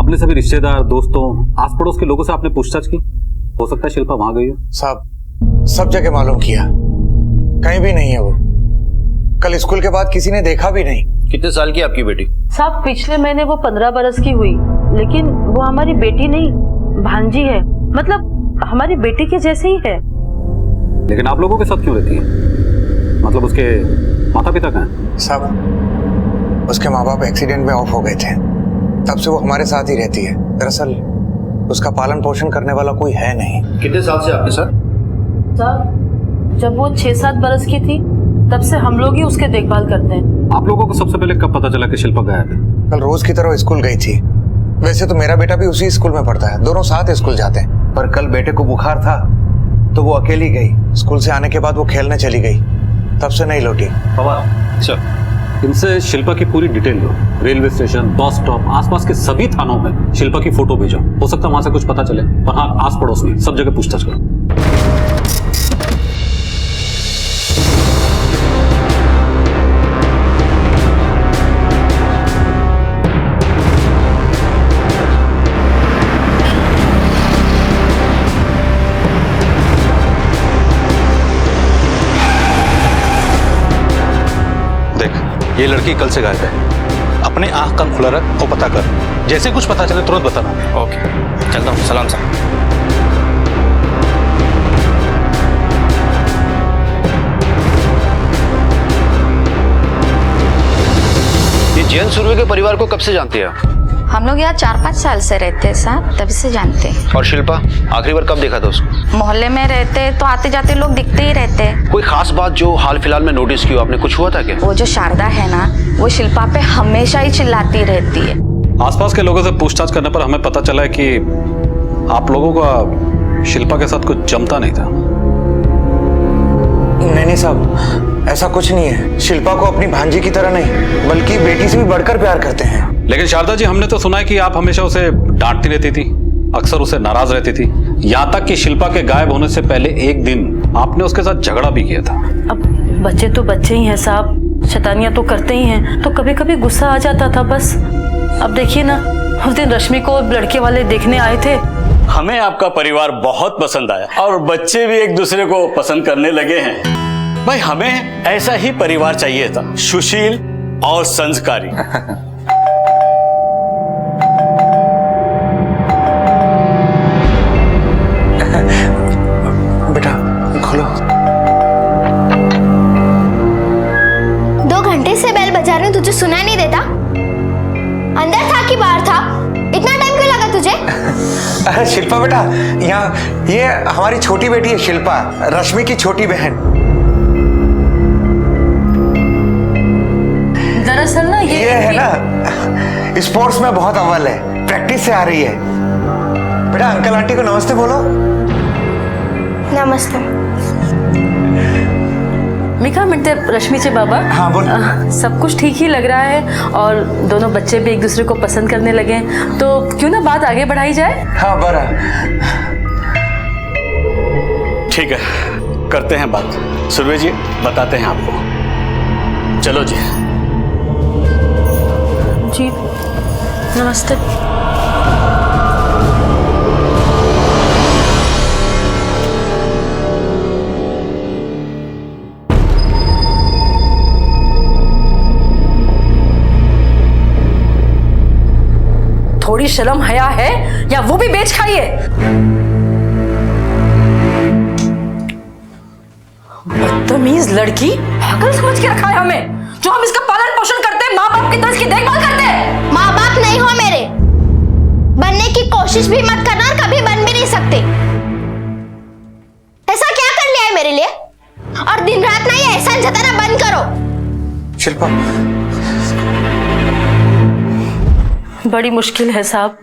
अपने सभी रिश्तेदार, दोस्तों, आस पड़ोस के लोगों से आपने पूछताछ की? हो सकता है शिल्पा वहां गई हो। साहब सब जगह मालूम किया, कहीं भी नहीं है वो। कल स्कूल के बाद किसी ने देखा भी नहीं। कितने साल की आपकी बेटी? साहब पिछले महीने वो 15 बरस की हुई, लेकिन वो हमारी बेटी नहीं, भांजी है। मतलब हमारी बेटी के जैसे ही है। लेकिन आप लोगों के साथ क्यों रहती है? मतलब उसके माता पिता कहाँ हैं? साहब उसके माँ बाप एक्सीडेंट में ऑफ हो गए थे, तब से वो हमारे साथ ही रहती है। दरअसल उसका पालन पोषण करने वाला कोई है नहीं। कितने साल से आपके साथ? साहब जब वो 6-7 बरस की थी तब से हम लोग ही उसके देखभाल करते हैं। आप लोगों को सबसे पहले कब पता चला कि शिल्पा गायब है? कल रोज की तरह स्कूल गई थी। वैसे तो मेरा बेटा भी उसी स्कूल में पढ़ता है, दोनों साथ स्कूल जाते हैं। पर कल बेटे को बुखार था तो वो अकेली गई। स्कूल से आने के बाद वो खेलने चली गई, तब से नहीं लौटी। बाबा चल, इनसे शिल्पा की पूरी डिटेल लो। रेलवे स्टेशन, बस स्टॉप, आसपास के सभी थानों में शिल्पा की फोटो भेजो। हो सकता है वहां से कुछ पता चले। और हाँ, आस पड़ोस में सब जगह पूछताछ करो। ये लड़की कल से गायब है। अपने आंख कान खुला रख और पता कर। जैसे कुछ पता चले तुरंत बताना। ओके, चलता हूँ। सलाम साहब। ये जैन सुरवे के परिवार को कब से जानती है आप? हम लोग यहाँ 4-5 साल से रहते हैं साहब, तभी से जानते हैं। और शिल्पा आखिरी बार कब देखा था उसको? मोहल्ले में रहते तो आते जाते लोग दिखते ही रहते हैं। कोई खास बात जो हाल फिलहाल में नोटिस की हो आपने? कुछ हुआ था क्या? वो जो शारदा है ना, वो शिल्पा पे हमेशा ही चिल्लाती रहती है। आसपास के लोगों से पूछताछ करने पर हमें पता चला है कि आप लोगों का शिल्पा के साथ कुछ जमता नहीं था। नहीं साहब, ऐसा कुछ नहीं है। शिल्पा को अपनी भांजी की तरह नहीं, बल्कि बेटी से भी बढ़कर प्यार करते हैं। लेकिन शारदा जी, हमने तो सुना है कि आप हमेशा उसे डांटती रहती थी, अक्सर उसे नाराज रहती थी। यहाँ तक कि शिल्पा के गायब होने से पहले एक दिन आपने उसके साथ झगड़ा भी किया था। अब बच्चे तो बच्चे ही हैं साहब, शैतानियां तो करते ही हैं, तो कभी कभी गुस्सा आ जाता था बस। अब देखिए ना, उस दिन रश्मि को लड़के वाले देखने आए थे। हमें आपका परिवार बहुत पसंद आया और बच्चे भी एक दूसरे को पसंद करने लगे हैं। भाई हमें ऐसा ही परिवार चाहिए था, सुशील और संस्कारी। बेटा खोलो। 2 घंटे से बेल बजा रही हूँ, तुझे सुनाई नहीं देता? अंदर था कि बाहर था? इतना टाइम क्यों लगा तुझे? अरे शिल्पा बेटा, यहाँ ये हमारी छोटी बेटी है शिल्पा, रश्मि की छोटी बहन। दरअसल ना ये है ना, स्पोर्ट्स में बहुत अव्वल है, प्रैक्टिस से आ रही है। बेटा अंकल आंटी को नमस्ते बोलो। नमस्ते। मिका मिनटे रश्मि से बाबा। हाँ बोल। सब कुछ ठीक ही लग रहा है और दोनों बच्चे भी एक दूसरे को पसंद करने लगे, तो क्यों ना बात आगे बढ़ाई जाए? हाँ बरा। ठीक है, करते हैं बात। सुरवे जी बताते हैं आपको। चलो जी। जी नमस्ते। थोड़ी शर्म हया है या वो भी बेच खाई है? बदतमीज लड़की, पागल समझ के रखा है हमें, जो हम इसका पालन पोषण करते हैं, माँ बाप की तरह इसकी देखभाल करते हैं। माँ बाप नहीं हो मेरे, बनने की कोशिश भी मत करना और कभी बन भी नहीं सकते। ऐसा क्या कर लिया है मेरे लिए? और दिन रात ना ये एहसान जताना बंद करो। शिल्पा बड़ी मुश्किल है साहब।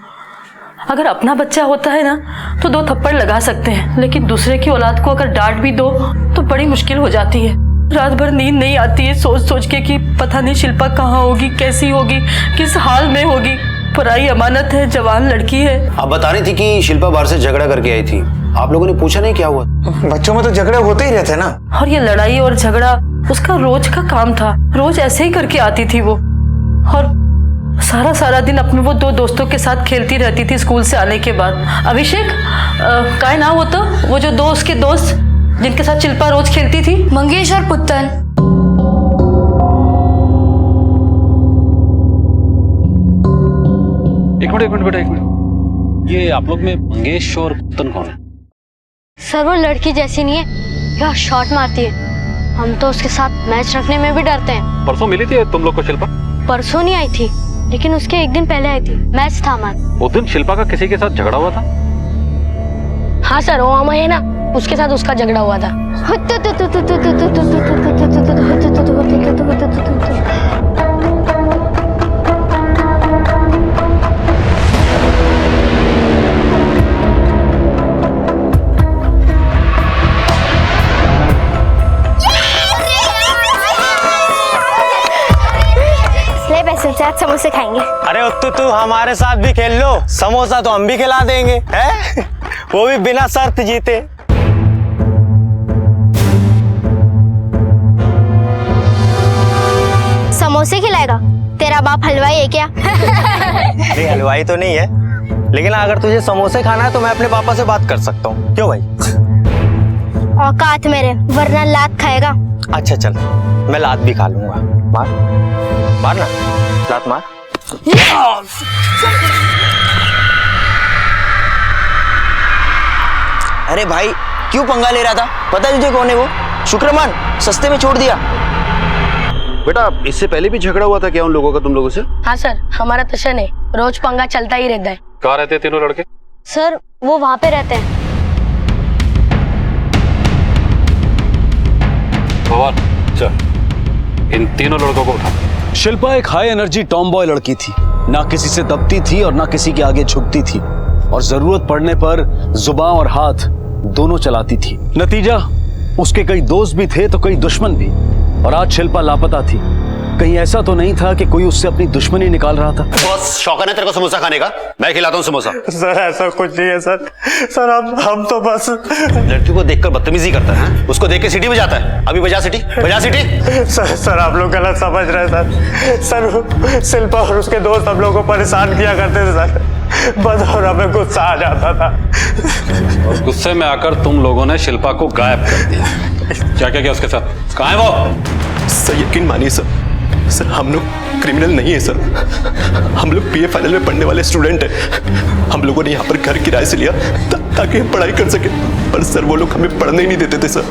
अगर अपना बच्चा होता है ना तो 2 थप्पड़ लगा सकते हैं, लेकिन दूसरे की औलाद को अगर डांट भी दो तो बड़ी मुश्किल हो जाती है। रात भर नींद नहीं आती है सोच सोच के कि पता नहीं शिल्पा कहाँ होगी, कैसी होगी, किस हाल में होगी। पराई अमानत है, जवान लड़की है। आप बता रही थी कि शिल्पा बाहर से झगड़ा करके आई थी, आप लोगों ने पूछा नहीं क्या हुआ? बच्चों में तो झगड़े होते ही रहते ना। और ये लड़ाई और झगड़ा उसका रोज का काम था, रोज ऐसे ही करके आती थी वो। और सारा सारा दिन अपने वो 2 दोस्तों के साथ खेलती रहती थी स्कूल से आने के बाद। अभिषेक काय ना वो तो वो जो दोस्त के दोस्त जिनके साथ शिल्पा रोज खेलती थी। मंगेश और पुत्तन। एक मिनट बेटा, एक मिनट। ये आप लोग में मंगेश और पुतन कौन है? सर वो लड़की जैसी नहीं है, यह शॉट मारती है। हम तो उसके साथ मैच रखने में भी डरते हैं। परसों मिली थी तुम लोग को शिल्पा? परसों नहीं आई थी, लेकिन उसके एक दिन पहले आई थी। मैच था हमारा। उस दिन शिल्पा का किसी के साथ झगड़ा हुआ था? हाँ सर, वो अमय है ना, उसके साथ उसका झगड़ा हुआ था। साथ समोसे खाएंगे। अरे उत्तू तू हमारे साथ भी खेल लो, समोसा तो हम भी खिला देंगे, हैं? वो भी बिना शर्त जीते। समोसे खिलाएगा? तेरा बाप हलवाई है क्या? नहीं हलवाई तो नहीं है, लेकिन अगर तुझे समोसे खाना है तो मैं अपने पापा से बात कर सकता हूँ। क्यों भाई? औकात मेरे, वरना लात खाएगा। अच्छा चल, मैं लात भी खा लूंगा। मार मार ना, लात मार। अरे भाई क्यों पंगा ले रहा था? पता है तुझे कौन है वो? शुक्रमान, सस्ते में छोड़ दिया। बेटा इससे पहले भी झगड़ा हुआ था क्या उन लोगों का तुम लोगों से? हाँ सर, हमारा टशन है, रोज पंगा चलता ही रहता है। कहाँ रहते हैं तीनों लड़के? सर वो वहाँ पे रहते हैं। भगवान चल इन तीनों लड़कों को उठा। शिल्पा एक हाई एनर्जी टॉमबॉय लड़की थी, ना किसी से दबती थी और ना किसी के आगे झुकती थी, और जरूरत पड़ने पर जुबान और हाथ दोनों चलाती थी। नतीजा उसके कई दोस्त भी थे तो कई दुश्मन भी, और आज शिल्पा लापता थी। कहीं ऐसा तो नहीं था कि कोई उससे अपनी दुश्मनी निकाल रहा था? बॉस शौक है तेरे को समोसा खाने का? मैं खिलाता हूँ समोसा। सर ऐसा कुछ नहीं है सर। सर हम तो बस लड़की को देखकर बदतमीजी करता है, उसको देख के सीटी बजाता है। अभी बजा सीटी, बजा सीटी। सर आप लोग गलत समझ रहे हैं सर। शिल्पा और उसके दोस्त हम लोग को परेशान किया करते थे सर, बस और हमें गुस्सा आ जाता था। और गुस्से में आकर तुम लोगों ने शिल्पा को गायब कर दिया। क्या क्या किया उसके साथ? कहाँ है वो? सर यकीन मानिए सर, हम लोग क्रिमिनल नहीं है सर। हम लोग बीए फाइनल में पढ़ने वाले स्टूडेंट हैं। हम लोगों ने यहाँ पर घर किराए से लिया ताकि हम पढ़ाई कर सके, पर सर वो लोग हमें पढ़ने ही नहीं देते थे सर।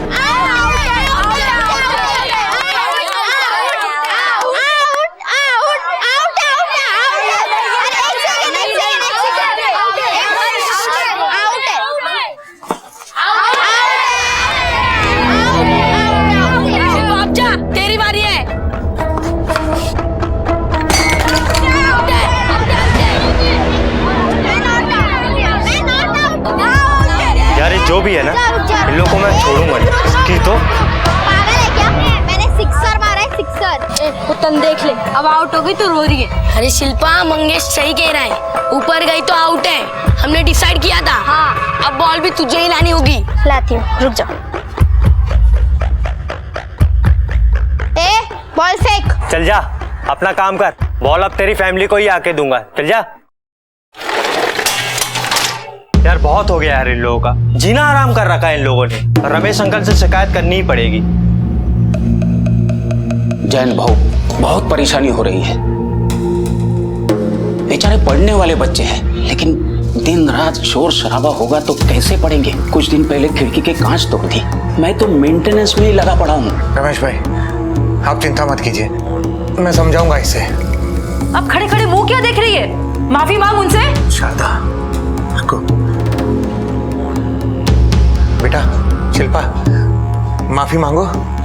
तेरी बारी है। यार जो भी है ना, इन लोगों को मैं छोड़ूंगा नहीं। की तो पागल है क्या? मैंने सिक्सर मारा है, सिक्सर। पुतन देख ले, अब आउट हो गई तो रो रही है। अरे शिल्पा, मंगेश सही कह रहा है, ऊपर गई तो आउट है। हमने डिसाइड किया था। हाँ, अब बॉल भी तुझे ही लानी होगी। लाती हूँ, रुक जाओ। बॉल फेंक। चल जा, अपना काम कर। बॉल अब तेरी फैमिली को ही आके दूंगा। चल जा। यार बहुत हो गया यार इन लोगों का, जीना आराम कर रखा है इन लोगों ने। रमेश अंकल से शिकायत करनी ही पड़ेगी। जैन भाऊ, बहुत परेशानी हो रही है। बेचारे पढ़ने वाले बच्चे हैं, लेकिन दिन रात शोर शराबा होगा तो कैसे पढ़ेंगे? कुछ दिन पहले खिड़की के कांच तोड़ दी। मैं तो मेंटेनेंस में ही लगा पड़ा हूँ। रमेश भाई आप चिंता मत कीजिए, मैं समझाऊंगा इसे। अब खड़े खड़े मुंह क्या देख रही है? माफी मांग उनसे। शारदा रुको। बेटा शिल्पा माफी मांगो।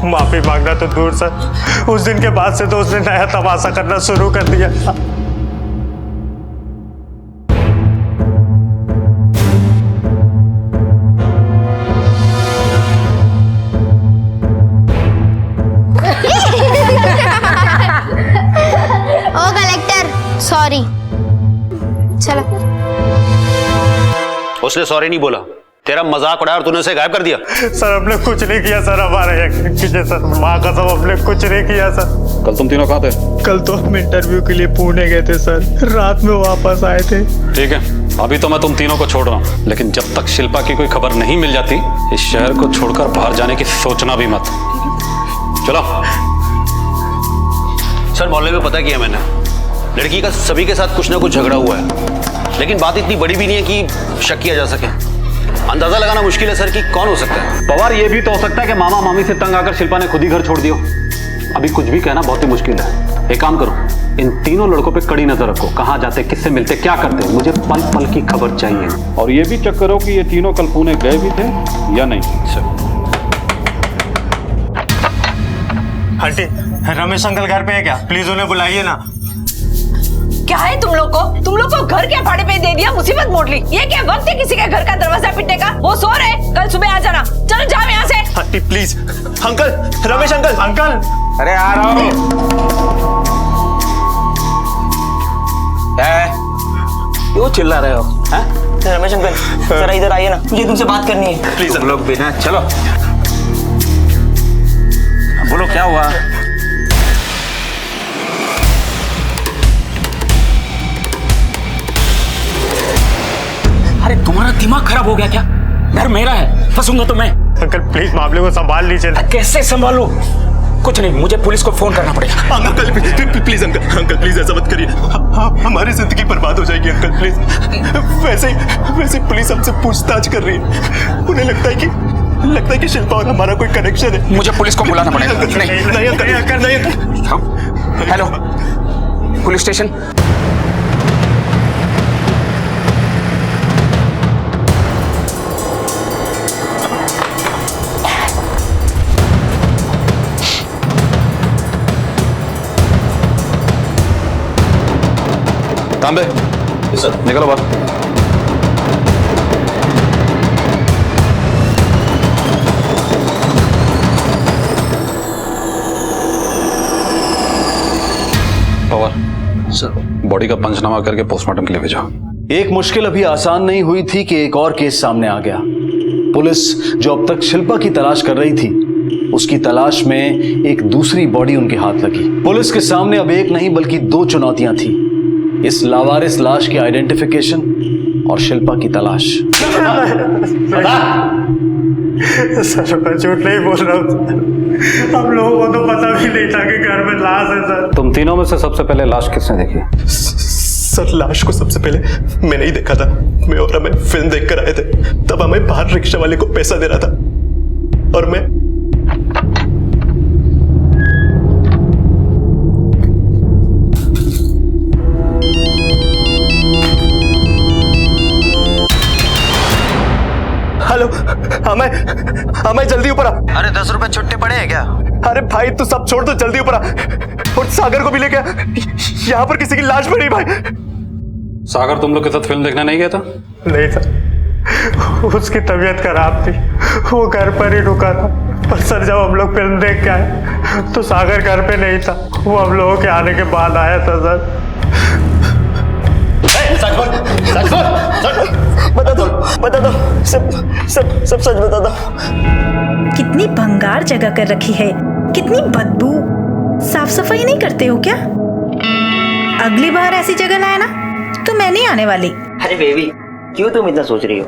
माफी मांगना तो दूर सर, उस दिन के बाद से तो उसने नया तमाशा करना शुरू कर दिया। ओ कलेक्टर सॉरी। चलो। उसने सॉरी नहीं बोला, तेरा मजाक उड़ाया और तूने उसे गायब कर दिया। सर हमने कुछ नहीं किया सर, हमारे यकीन कीजिए सर, माँ कसम हमने कुछ नहीं किया सर। कल तुम तीनों कहाँ थे? कल तो हम इंटरव्यू के लिए पुणे गए थे सर, रात में वापस आए थे। ठीक है, अभी तो मैं तुम तीनों को छोड़ रहा हूँ, लेकिन जब तक शिल्पा की कोई खबर नहीं मिल जाती इस शहर को छोड़कर बाहर जाने की सोचना भी मत। चलो। सर मोहल्ले में पता किया मैंने, लड़की का सभी के साथ कुछ ना कुछ झगड़ा हुआ है, लेकिन बात इतनी बड़ी भी नहीं है कि शक किया जा सके। अंदाजा लगाना मुश्किल है सर कि कौन हो सकता है। पवार, ये भी तो हो सकता है कि मामा मामी से तंग आकर शिल्पा ने खुद ही घर छोड़ दिया। अभी कुछ भी कहना बहुत ही मुश्किल है। एक काम करो, इन तीनों लड़कों पे कड़ी नजर रखो, कहाँ जाते, किससे मिलते, क्या करते, मुझे पल पल की खबर चाहिए। और ये भी चेक करो कि ये तीनों कल पुणे गए भी थे या नहीं। आंटी, रमेश अंकल घर पे है क्या? प्लीज उन्हें बुलाइए ना। क्या है तुम लोग को घर क्या भाड़े पे दे दिया, मुसीबत मोड़ ली। ये क्या वक्त है किसी के घर का दरवाजा पीटने का? वो सो रहे, कल सुबह आ जाना। चलो जाओ यहाँ से। Aunty please. Uncle, Ramesh uncle. Uncle, अरे आ रहा हूँ। क्यों चिल्ला रहे हो? रमेश अंकल जरा इधर आइए ना, मुझे तुमसे बात करनी है। प्लीज तुम लोग बिना, चलो बोलो क्या हुआ? अरे तुम्हारा दिमाग खराब हो गया क्या? घर मेरा है, फंसूंगा तो मैं। अंकल प्लीज मामले को संभाल लीजिए। कैसे संभालू? कुछ नहीं, मुझे पुलिस को फोन करना पड़ेगा। अंकल प्लीज, अंकल प्लीज ऐसा मत करिए, हमारी जिंदगी बर्बाद हो जाएगी अंकल प्लीज। वैसे पुलिस हमसे पूछताछ कर रही है, उन्हें लगता है कि शिल्पा और हमारा कोई कनेक्शन है। मुझे पुलिस को बुलाना पड़ेगा। नहीं अंकल। Hello, police station. तांबे, निकलो बाहर। पवार सर, बॉडी का पंचनामा करके पोस्टमार्टम के लिए भेजो। एक मुश्किल अभी आसान नहीं हुई थी कि एक और केस सामने आ गया। पुलिस जो अब तक शिल्पा की तलाश कर रही थी, उसकी तलाश में एक दूसरी बॉडी उनके हाथ लगी। पुलिस के सामने अब एक नहीं बल्कि दो चुनौतियां थी, इस लावारिस लाश की आइडेंटिफिकेशन और शिल्पा की तलाश। सर मैं झूठ नहीं बोल रहा हूँ, हम लोगों को तो पता भी नहीं था कि घर में लाश है सर। तुम तीनों में से सबसे पहले लाश किसने देखी? सर लाश को सबसे पहले मैंने ही देखा था। मैं और हमें फिल्म देखकर आए थे, तब हमें बाहर रिक्शा वाले को पैसा दे रहा था और मैं हेलो, हमें जल्दी ऊपर आ। अरे 10 रुपए छुट्टे पड़े हैं क्या? अरे भाई तू सब छोड़, तो जल्दी ऊपर आ और सागर को भी लेके आ। यहाँ पर किसी की लाश पड़ी भाई। सागर तुम लोग के साथ फिल्म देखने नहीं गया था? नहीं था, उसकी तबीयत खराब थी, वो घर पर ही रुका था। पर सर जब हम लोग फिल्म देख के आए तो सागर घर पे नहीं था, वो हम लोगों के आने के बाद आया था सर। बता दो, सब सच बता दो। कितनी भंगार जगह कर रखी है, कितनी बदबू। साफ सफाई नहीं करते हो क्या? अगली बार ऐसी जगह लाए ना तो मैं नहीं आने वाली। अरे बेबी, क्यों तुम इतना सोच रही हो?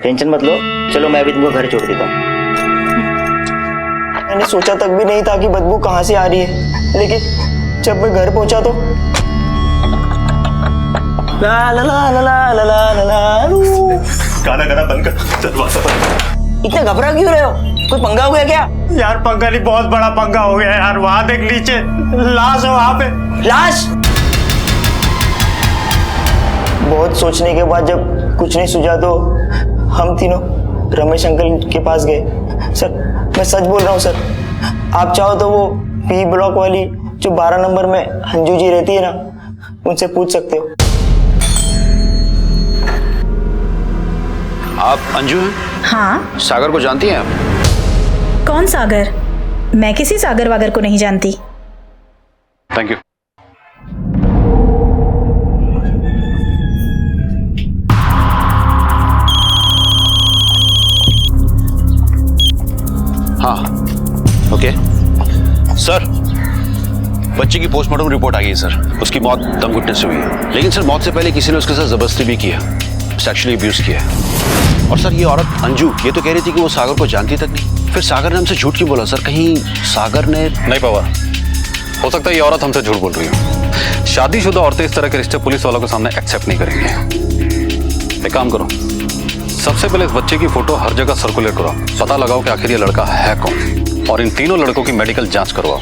टेंशन मत लो, चलो मैं भी तुमको घर छोड़ देता हूँ। मैंने सोचा तक भी नहीं था कि बदबू कहाँ से आ रही है, लेकिन जब मैं घर पहुंचा तो ला ला ला ला ला ला ला ला। गाना बंद कर, दरवाजा बंद। इतने घबरा क्यों रहे हो? कोई पंगा हो गया क्या? यार पंगा नहीं, बहुत बड़ा पंगा हो गया यार। वहां देख नीचे लाश है, वहां पे लाश। बहुत सोचने के बाद जब कुछ नहीं सूझा तो हम तीनों रमेश अंकल के पास गए। सर मैं सच बोल रहा हूँ सर, आप चाहो तो वो पी ब्लॉक वाली जो 12 नंबर में अंजू जी रहती है ना, उनसे पूछ सकते हो। आप अंजू हैं? हाँ। सागर को जानती हैं आप? कौन सागर? मैं किसी सागर वागर को नहीं जानती। Thank you. हाँ, ओके सर, बच्चे की पोस्टमार्टम रिपोर्ट आ गई है सर। उसकी मौत दम घुटने से हुई है, लेकिन सर मौत से पहले किसी ने उसके साथ जबरदस्ती भी किया, सेक्सुअली अब्यूज किया है। और सर ये औरत अंजू ये तो कह रही थी कि वो सागर को जानती तक नहीं। फिर सागर ने हमसे झूठ क्यों बोला सर? कहीं सागर ने नहीं पवार, हो सकता है ये औरत हमसे झूठ बोल रही हो। शादीशुदा औरतें इस तरह के रिश्ते पुलिस वालों के सामने एक्सेप्ट नहीं करेंगे। एक काम करो, सबसे पहले इस बच्चे की फोटो हर जगह सर्कुलेट करो, पता लगाओ कि आखिर ये लड़का है कौन, और इन तीनों लड़कों की मेडिकल जांच करवाओ।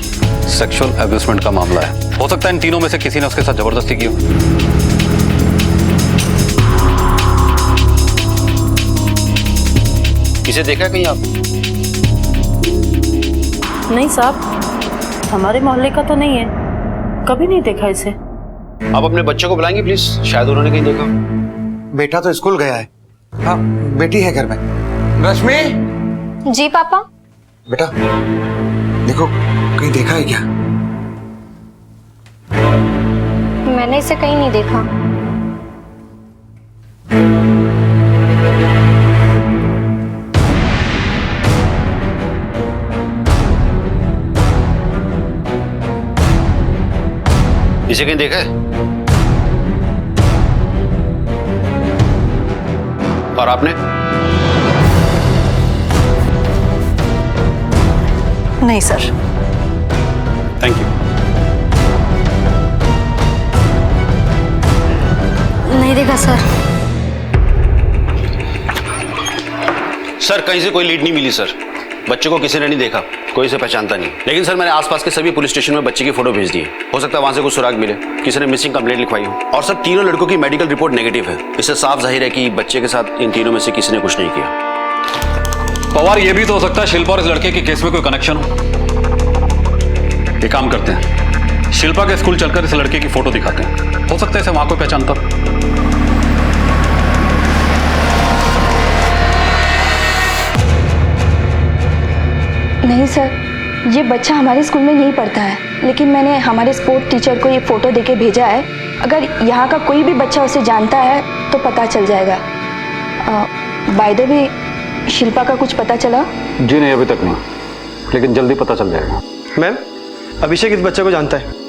सेक्सुअल अब्यूसमेंट का मामला है, हो सकता है इन तीनों में से किसी ने उसके साथ जबरदस्ती की हो। इसे देखा कहीं आप? नहीं साहब, हमारे मोहल्ले का तो नहीं है, कभी नहीं देखा इसे। आप अपने बच्चों को बुलाएंगे प्लीज, शायद उन्होंने कहीं देखा। बेटा तो स्कूल गया है। हाँ, बेटी है घर में। रश्मि। जी पापा। बेटा देखो, कहीं देखा है क्या? मैंने इसे कहीं नहीं देखा। इसे कहीं देखा है? और आपने? नहीं सर। Thank you. नहीं देखा सर। सर कहीं से कोई लीड नहीं मिली सर, बच्चे को किसी ने नहीं देखा, कोई इसे पहचानता नहीं। लेकिन सर मैंने आसपास के सभी पुलिस स्टेशन में बच्चे की फोटो भेज दी है, हो सकता है वहां से कुछ सुराग मिले, किसी ने मिसिंग कंप्लेंट लिखवाई हो। और सर तीनों लड़कों की मेडिकल रिपोर्ट नेगेटिव है, इससे साफ जाहिर है कि बच्चे के साथ इन तीनों में से किसी ने कुछ नहीं किया। पवार ये भी तो हो सकता है शिल्पा और इस लड़के के केस में कोई कनेक्शन हो। एक काम करते हैं, शिल्पा के स्कूल चलकर इस लड़के की फोटो दिखाते हैं, हो सकता है इसे वहां कोई पहचानता। नहीं सर, ये बच्चा हमारे स्कूल में यही पढ़ता है, लेकिन मैंने हमारे स्पोर्ट टीचर को ये फोटो देके भेजा है। अगर यहाँ का कोई भी बच्चा उसे जानता है तो पता चल जाएगा। बाय द वे, शिल्पा का कुछ पता चला? जी नहीं, अभी तक नहीं, लेकिन जल्दी पता चल जाएगा। मैम, अभिषेक इस बच्चे को जानता है।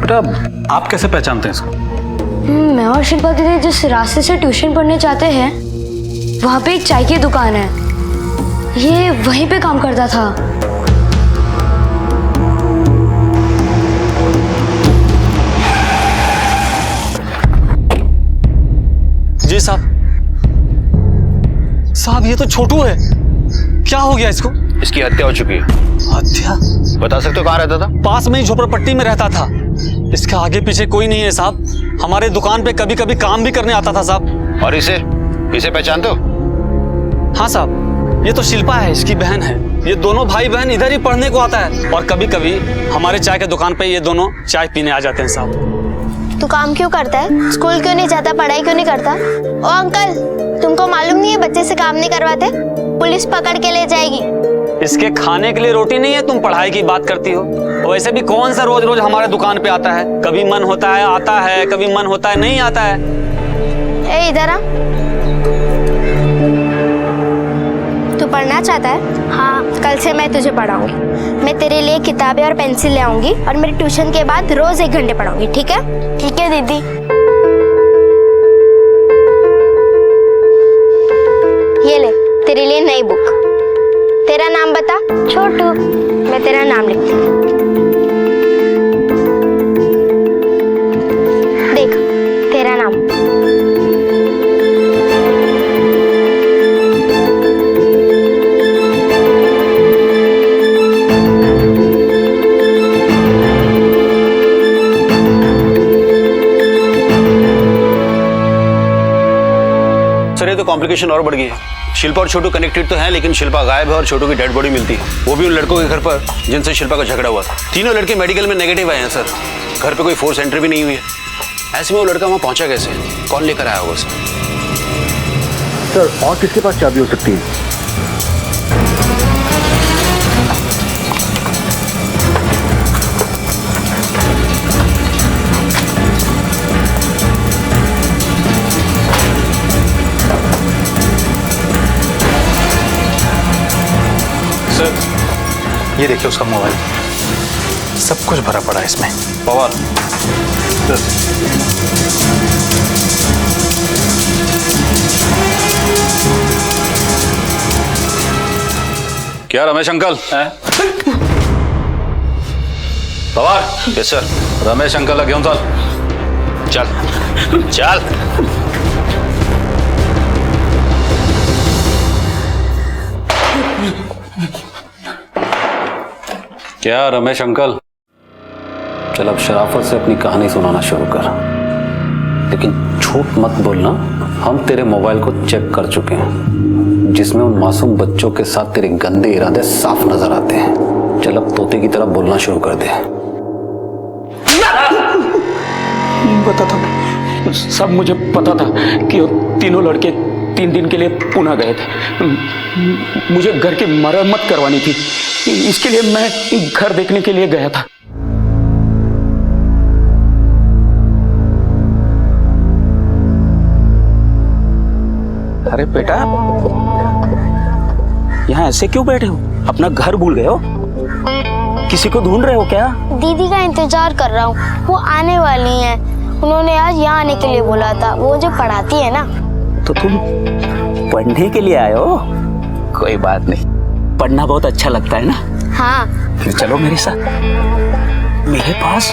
बेटा आप कैसे पहचानते हैं इसको? मैं और शिल्पा दीदी जिस रास्ते से ट्यूशन पढ़ने जाते हैं वहाँ पे एक चाय की दुकान है, ये वहीं पे काम करता था। जी साहब। साहब ये तो छोटू है, क्या हो गया इसको? इसकी हत्या हो चुकी है। हत्या? बता सकते हो कहाँ रहता था? पास में ही झोपड़पट्टी में रहता था। इसके आगे पीछे कोई नहीं है साहब, हमारे दुकान पे कभी कभी काम भी करने आता था साहब। और इसे पहचानते हो? हाँ साहब, ये तो शिल्पा है, इसकी बहन है। ये दोनों भाई बहन इधर ही पढ़ने को आता है, और कभी कभी हमारे चाय के दुकान पे ये दोनों चाय पीने आ जाते हैं साहब। तू काम क्यों करता है? स्कूल क्यों नहीं जाता? पढ़ाई क्यों नहीं करता? ओ अंकल, तुमको मालूम नहीं है बच्चे से काम नहीं करवाते, पुलिस पकड़ के ले जाएगी। इसके खाने के लिए रोटी नहीं है, तुम पढ़ाई की बात करती हो। वैसे भी कौन सा रोज रोज हमारे दुकान पे आता है? कभी मन होता है आता है, कभी मन होता है नहीं आता है। ए इधर आ। तू पढ़ना चाहता है? हाँ, कल से मैं तुझे पढ़ाऊंगी। मैं तेरे लिए किताबें और पेंसिल ले आऊंगी और मेरे ट्यूशन के बाद रोज 1 घंटे पढ़ाऊंगी, ठीक है? ठीक है दीदी। ये ले तेरे लिए नई बुक। तेरा नाम बता। छोटू। मैं तेरा नाम लिखती हूँ। देख, तेरा नाम। सर ये तो कॉम्प्लिकेशन और बढ़ गई है। शिल्पा और छोटू कनेक्टेड तो हैं, लेकिन शिल्पा गायब है और छोटू की डेड बॉडी मिलती है, वो भी उन लड़कों के घर पर जिनसे शिल्पा का झगड़ा हुआ था। तीनों लड़के मेडिकल में नेगेटिव आए हैं सर, घर पे कोई फोर्स एंट्री भी नहीं हुई है। ऐसे में वो लड़का वहां पहुंचा कैसे? कौन लेकर आया होगा सर? और किसके पास चाबी हो सकती है? सर ये देखिए उसका मोबाइल, सब कुछ भरा पड़ा है इसमें। पवार क्या Ramesh uncle? Pawar yes sir. Ramesh uncle घेऊन चल चल चल। क्या रमेश अंकल? चल अब शराफत से अपनी कहानी सुनाना शुरू कर, लेकिन झूठ मत बोलना। हम तेरे मोबाइल को चेक कर चुके हैं, जिसमें उन मासूम बच्चों के साथ तेरे गंदे इरादे साफ नजर आते हैं। चल अब तोते की तरह बोलना शुरू कर दे। पता था, सब मुझे पता था कि वो तीनों लड़के 3 दिन के लिए पुणे गए थे। मुझे घर की मरम्मत करवानी थी, इसके लिए मैं घर देखने के लिए गया था। अरे बेटा, यहाँ ऐसे क्यों बैठे हो? अपना घर भूल गए हो? किसी को ढूंढ रहे हो क्या? दीदी का इंतजार कर रहा हूँ, वो आने वाली हैं। उन्होंने आज यहाँ आने के लिए बोला था, वो जो पढ़ाती है ना। तो तुम पढ़ने के लिए आए हो? कोई बात नहीं, पढ़ना बहुत अच्छा लगता है ना? हाँ। फिर चलो मेरे साथ। मेरे पास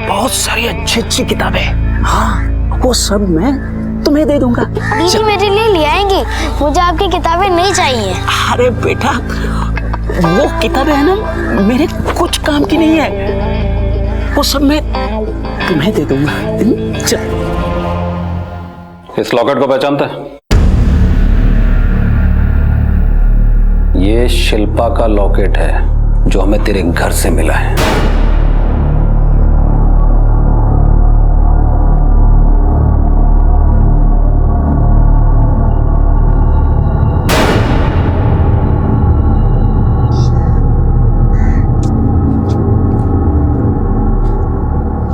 बहुत सारी अच्छी किताबें, हाँ वो सब मैं तुम्हें दे दूंगा। दीदी मेरे लिए ले आएंगी, मुझे आपकी किताबें नहीं चाहिए। अरे बेटा, वो किताबें है ना, मेरे कुछ काम की नहीं है, वो सब मैं तुम्हें दे दूंगा। चल। इस लॉकेट को पहचानता है? ये शिल्पा का लॉकेट है जो हमें तेरे घर से मिला है।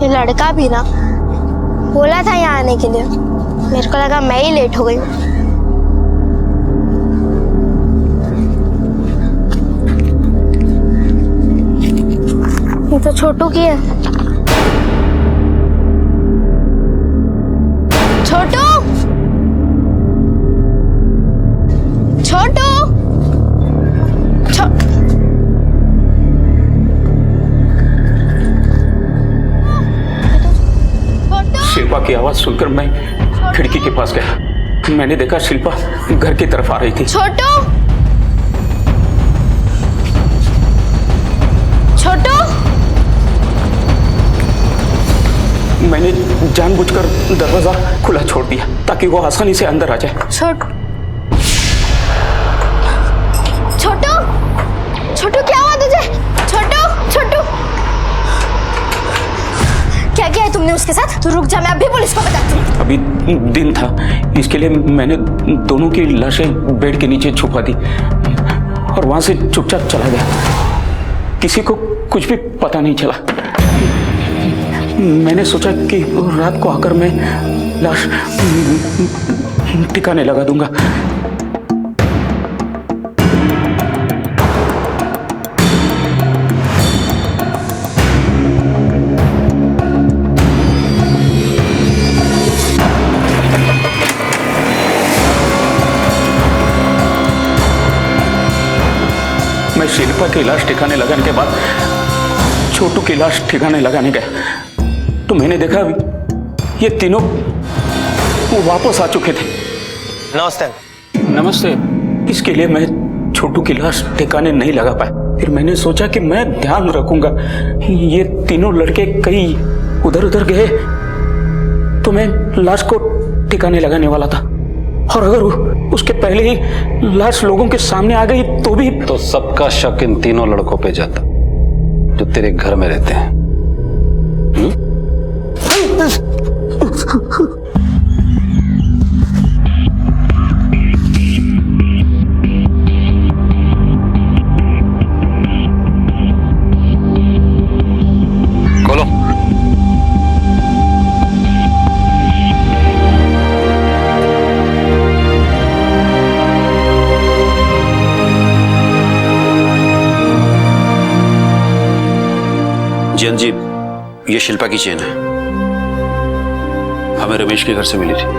ये लड़का भी ना बोला था यहाँ आने के लिए, मेरे को लगा मैं ही लेट हो गई। ये तो छोटू की है। छोटू, छोटू, शिल्पा की आवाज सुनकर मैं खिड़की के पास गया। मैंने देखा शिल्पा घर की तरफ आ रही थी। छोटू, छोटू। मैंने जानबूझकर दरवाजा खुला छोड़ दिया ताकि वो आसानी से अंदर आ जाए। छोटू, छोटू क्या हुआ तुझे? छोटू, छोटू क्या किया है तुमने उसके साथ? तू रुक जा, मैं अभी पुलिस को बताती हूँ। अभी दिन था, इसके लिए मैंने दोनों की लाशें बेड के नीचे छुपा दी और वहां से चुपचाप चला गया। किसी को कुछ भी पता नहीं चला। मैंने सोचा कि रात को आकर मैं लाश ठिकाने लगा दूंगा। मैं शिल्पा की लाश ठिकाने लगाने के बाद छोटू की लाश ठिकाने लगाने गया तो मैंने देखा ये तीनों वो वापस आ चुके थे। नमस्ते। नमस्ते। इसके लिए मैं छोटू की लाश ठिकाने नहीं लगा पाया। फिर मैंने सोचा कि मैं ध्यान रखूंगा, ये तीनों लड़के कहीं उधर उधर गए तो मैं लाश को ठिकाने लगाने वाला था, और अगर उसके पहले ही लाश लोगों के सामने आ गई तो भी। तो सबका शक इन तीनों लड़कों पे जाता जो तेरे घर में रहते हैं। खोलो। किरण जी, ये शिल्पा की चेन है, हमें रमेश के घर से मिली थी।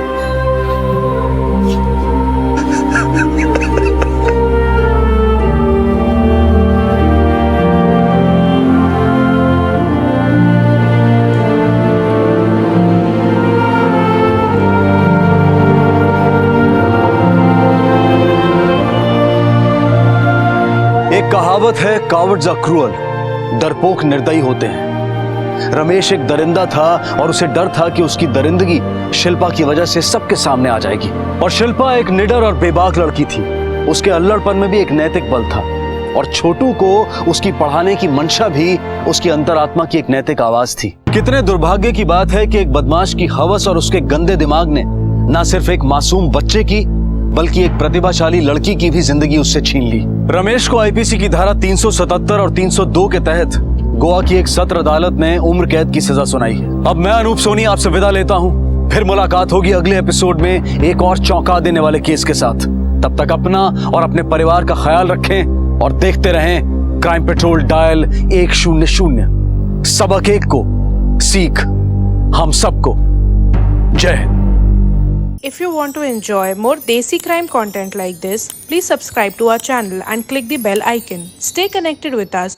एक कहावत है, कावर्ड्स आर क्रूअल, डरपोक निर्दयी होते हैं। रमेश एक दरिंदा था और उसे डर था कि उसकी दरिंदगी शिल्पा की वजह से सबके सामने आ जाएगी। और शिल्पा एक निडर और बेबाक लड़की थी। उसके अल्लड़पन में भी एक नैतिक बल था और छोटू को उसकी पढ़ाने की मंशा भी उसकी अंतरात्मा की एक नैतिक आवाज थी। कितने दुर्भाग्य की बात है कि एक बदमाश की हवस और उसके गंदे दिमाग ने न सिर्फ एक मासूम बच्चे की बल्कि एक प्रतिभाशाली लड़की की भी जिंदगी उससे छीन ली। रमेश को आईपीसी की धारा 377 और 302 के तहत गोवा की एक सत्र अदालत ने उम्र कैद की सजा सुनाई है। अब मैं अनूप सोनी आपसे विदा लेता हूँ। फिर मुलाकात होगी अगले एपिसोड में एक और चौंका देने वाले केस के साथ। तब तक अपना और अपने परिवार का ख्याल रखें और देखते रहें क्राइम पेट्रोल डायल 100। सबक एक को, सीख हम सबको। जय Hind. If you want to enjoy more Desi crime content like this, please subscribe to our channel and click the bell icon. Stay connected with us.